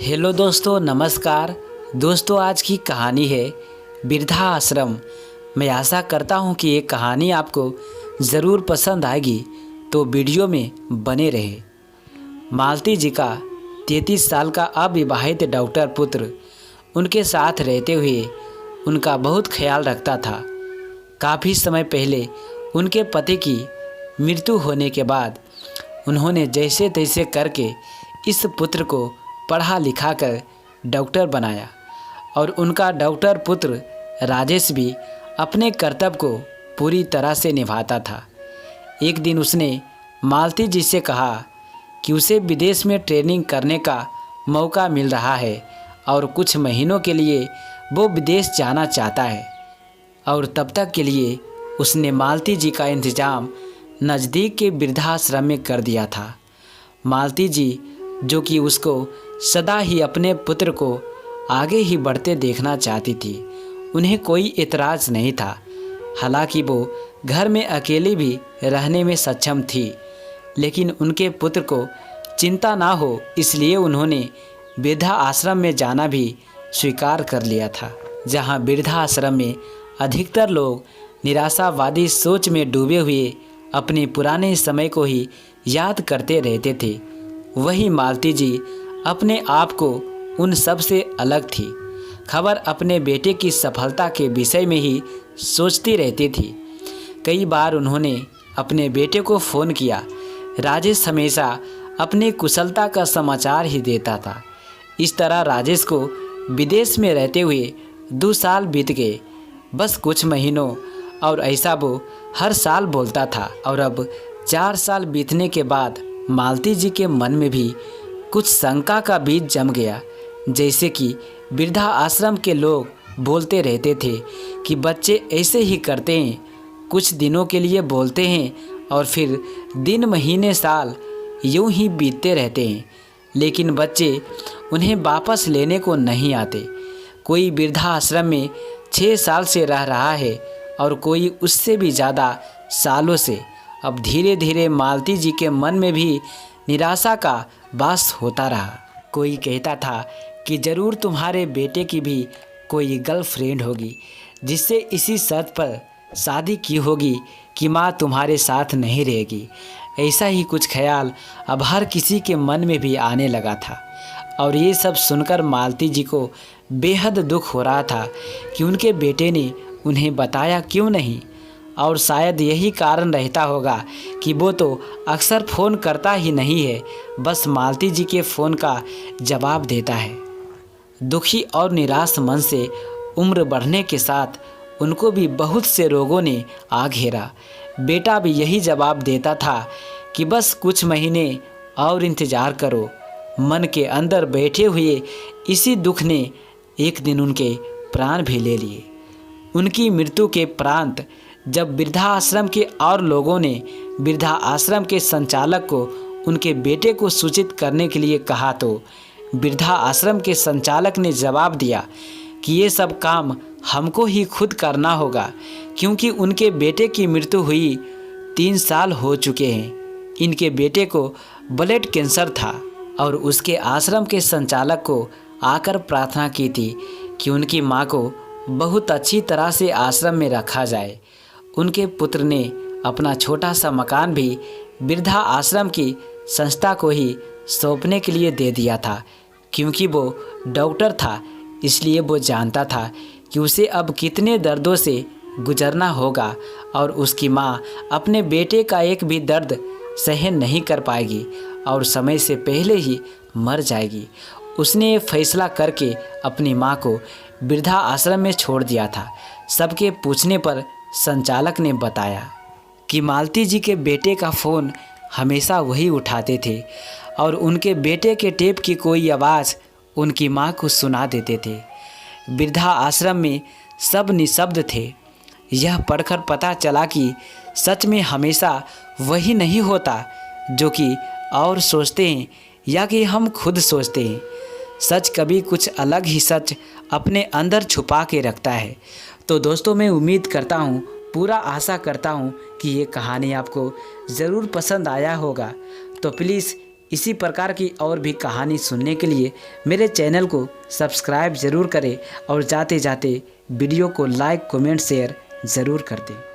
Hello दोस्तों, नमस्कार। दोस्तों, आज की कहानी है वृद्धा आश्रम। मैं आशा करता हूँ कि ये कहानी आपको ज़रूर पसंद आएगी, तो वीडियो में बने रहे। मालती जी का 33 साल का अविवाहित डॉक्टर पुत्र उनके साथ रहते हुए उनका बहुत ख्याल रखता था। काफ़ी समय पहले उनके पति की मृत्यु होने के बाद उन्होंने जैसे तैसे करके इस पुत्र को पढ़ा लिखा कर डॉक्टर बनाया और उनका डॉक्टर पुत्र राजेश भी अपने कर्तव्य को पूरी तरह से निभाता था। एक दिन उसने मालती जी से कहा कि उसे विदेश में ट्रेनिंग करने का मौका मिल रहा है और कुछ महीनों के लिए वो विदेश जाना चाहता है और तब तक के लिए उसने मालती जी का इंतज़ाम नज़दीक के वृद्धाश्रम में कर दिया था। मालती जी, जो कि उसको सदा ही अपने पुत्र को आगे ही बढ़ते देखना चाहती थी, उन्हें कोई एतराज़ नहीं था। हालांकि वो घर में अकेली भी रहने में सक्षम थी, लेकिन उनके पुत्र को चिंता ना हो इसलिए उन्होंने वृद्धा आश्रम में जाना भी स्वीकार कर लिया था, जहां वृद्धा आश्रम में अधिकतर लोग निराशावादी सोच में डूबे हुए अपने पुराने समय को ही याद करते रहते थे। वही मालती जी अपने आप को उन सब से अलग थी। खबर अपने बेटे की सफलता के विषय में ही सोचती रहती थी। कई बार उन्होंने अपने बेटे को फ़ोन किया। राजेश हमेशा अपनी कुशलता का समाचार ही देता था। इस तरह राजेश को विदेश में रहते हुए 2 साल बीत गए, बस कुछ महीनों, और ऐसा वो हर साल बोलता था। और अब 4 साल बीतने के बाद मालती जी के मन में भी कुछ शंका का बीज जम गया। जैसे कि वृद्धा आश्रम के लोग बोलते रहते थे कि बच्चे ऐसे ही करते हैं, कुछ दिनों के लिए बोलते हैं और फिर दिन महीने साल यूं ही बीतते रहते हैं, लेकिन बच्चे उन्हें वापस लेने को नहीं आते। कोई वृद्धा आश्रम में 6 साल से रह रहा है और कोई उससे भी ज़्यादा सालों से। अब धीरे धीरे मालती जी के मन में भी निराशा का वास होता रहा। कोई कहता था कि ज़रूर तुम्हारे बेटे की भी कोई गर्लफ्रेंड होगी जिससे इसी शर्त पर शादी की होगी कि माँ तुम्हारे साथ नहीं रहेगी। ऐसा ही कुछ ख्याल अब हर किसी के मन में भी आने लगा था। और ये सब सुनकर मालती जी को बेहद दुख हो रहा था कि उनके बेटे ने उन्हें बताया क्यों नहीं। और शायद यही कारण रहता होगा कि वो तो अक्सर फ़ोन करता ही नहीं है, बस मालती जी के फ़ोन का जवाब देता है। दुखी और निराश मन से उम्र बढ़ने के साथ उनको भी बहुत से रोगों ने आ घेरा। बेटा भी यही जवाब देता था कि बस कुछ महीने और इंतज़ार करो। मन के अंदर बैठे हुए इसी दुख ने एक दिन उनके प्राण भी ले लिए। उनकी मृत्यु के उपरांत जब वृद्धा आश्रम के और लोगों ने वृद्धा आश्रम के संचालक को उनके बेटे को सूचित करने के लिए कहा, तो वृद्धा आश्रम के संचालक ने जवाब दिया कि ये सब काम हमको ही खुद करना होगा, क्योंकि उनके बेटे की मृत्यु हुई 3 साल हो चुके हैं। इनके बेटे को ब्लड कैंसर था और उसके आश्रम के संचालक को आकर प्रार्थना की थी कि उनकी माँ को बहुत अच्छी तरह से आश्रम में रखा जाए। उनके पुत्र ने अपना छोटा सा मकान भी वृद्धा आश्रम की संस्था को ही सौंपने के लिए दे दिया था, क्योंकि वो डॉक्टर था, इसलिए वो जानता था कि उसे अब कितने दर्दों से गुजरना होगा और उसकी माँ अपने बेटे का एक भी दर्द सहन नहीं कर पाएगी और समय से पहले ही मर जाएगी। उसने ये फैसला करके अपनी माँ को वृद्धा आश्रम में छोड़ दिया था। सबके पूछने पर संचालक ने बताया कि मालती जी के बेटे का फ़ोन हमेशा वही उठाते थे और उनके बेटे के टेप की कोई आवाज़ उनकी माँ को सुना देते थे। वृद्धा आश्रम में सब निशब्द थे। यह पढ़कर पता चला कि सच में हमेशा वही नहीं होता जो कि और सोचते हैं या कि हम खुद सोचते हैं। सच कभी कुछ अलग ही सच अपने अंदर छुपा के रखता है। तो दोस्तों, मैं उम्मीद करता हूँ, पूरा आशा करता हूँ कि ये कहानी आपको ज़रूर पसंद आया होगा। तो प्लीज़ इसी प्रकार की और भी कहानी सुनने के लिए मेरे चैनल को सब्सक्राइब ज़रूर करें और जाते जाते वीडियो को लाइक कमेंट शेयर ज़रूर कर दें।